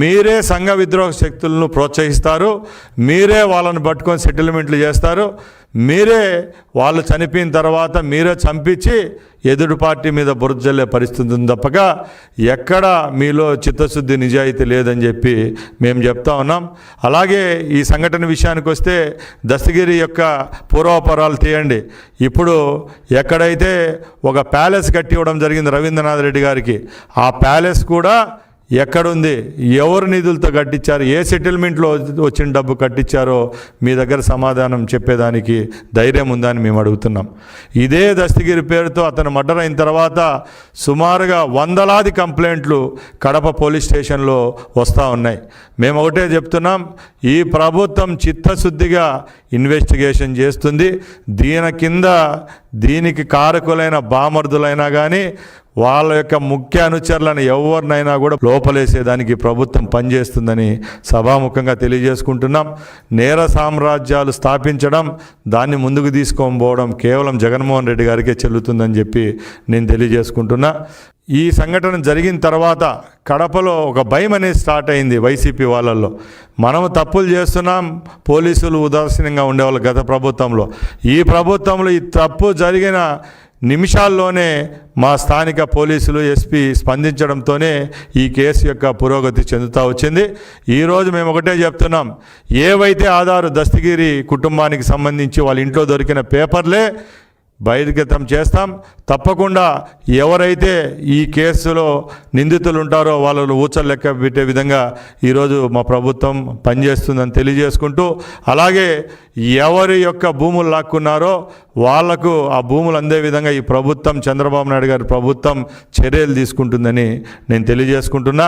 మీరే సంఘ విద్రోహ శక్తులను ప్రోత్సహిస్తారు, మీరే వాళ్ళని పట్టుకొని సెటిల్మెంట్లు చేస్తారు, మీరే వాళ్ళు చనిపోయిన తర్వాత మీరే చంపించి ఎదుటి పార్టీ మీద బురద జల్లే పరిస్థితి ఉంది తప్పక ఎక్కడ మీలో చిత్తశుద్ధి నిజాయితీ లేదని చెప్పి మేము చెప్తా ఉన్నాం. అలాగే ఈ సంఘటన విషయానికి వస్తే దస్తగిరి యొక్క పూర్వాపరాలు తీయండి. ఇప్పుడు ఎక్కడైతే ఒక ప్యాలెస్ కట్టి ఇవ్వడం జరిగింది రవీంద్రనాథ్ రెడ్డి గారికి, ఆ ప్యాలెస్ కూడా ఎక్కడుంది, ఎవరు నిధులతో కట్టించారు, ఏ సెటిల్మెంట్లో వచ్చిన డబ్బు కట్టించారో మీ దగ్గర సమాధానం చెప్పేదానికి ధైర్యం ఉందని మేము అడుగుతున్నాం. ఇదే దస్తగిరి పేరుతో అతను మర్డర్ అయిన తర్వాత సుమారుగా వందలాది కంప్లైంట్లు కడప పోలీస్ స్టేషన్లో వస్తూ ఉన్నాయి. మేము ఒకటే చెప్తున్నాం, ఈ ప్రభుత్వం చిత్తశుద్ధిగా ఇన్వెస్టిగేషన్ చేస్తుంది. దీనికి కారకులైన బామర్దులైనా కానీ వాళ్ళ యొక్క ముఖ్య అనుచరులను ఎవరినైనా కూడా లోపలేసేదానికి ప్రభుత్వం పనిచేస్తుందని సభాముఖంగా తెలియజేసుకుంటున్నాం. నేర సామ్రాజ్యాలు స్థాపించడం, దాన్ని ముందుకు తీసుకొని పోవడం కేవలం జగన్మోహన్ రెడ్డి గారికే చెల్లుతుందని చెప్పి నేను తెలియజేసుకుంటున్నా. ఈ సంఘటన జరిగిన తర్వాత కడపలో ఒక భయం అనేది స్టార్ట్ అయింది వైసీపీ వాళ్ళల్లో. మనము తప్పులు చేస్తున్నాం, పోలీసులు ఉదాసీనంగా ఉండేవాళ్ళు గత ప్రభుత్వంలో. ఈ ప్రభుత్వంలో ఈ తప్పు జరిగిన నిమిషాల్లోనే మా స్థానిక పోలీసులు ఎస్పీ స్పందించడంతోనే ఈ కేసు యొక్క పురోగతి చెందుతూ వచ్చింది. ఈరోజు మేము ఒకటే చెప్తున్నాం, ఏవైతే ఆధారు దస్తగిరి కుటుంబానికి సంబంధించి వాళ్ళ ఇంట్లో దొరికిన పేపర్లే బహిర్గతం చేస్తాం. తప్పకుండా ఎవరైతే ఈ కేసులో నిందితులు ఉంటారో వాళ్ళను ఊచలు లెక్క పెట్టే విధంగా ఈరోజు మా ప్రభుత్వం పనిచేస్తుందని తెలియజేసుకుంటూ, అలాగే ఎవరి యొక్క భూములు లాక్కున్నారో వాళ్లకు ఆ భూములు అందే విధంగా ఈ ప్రభుత్వం, చంద్రబాబు నాయుడు గారి ప్రభుత్వం చర్యలు తీసుకుంటుందని నేను తెలియజేసుకుంటున్నా.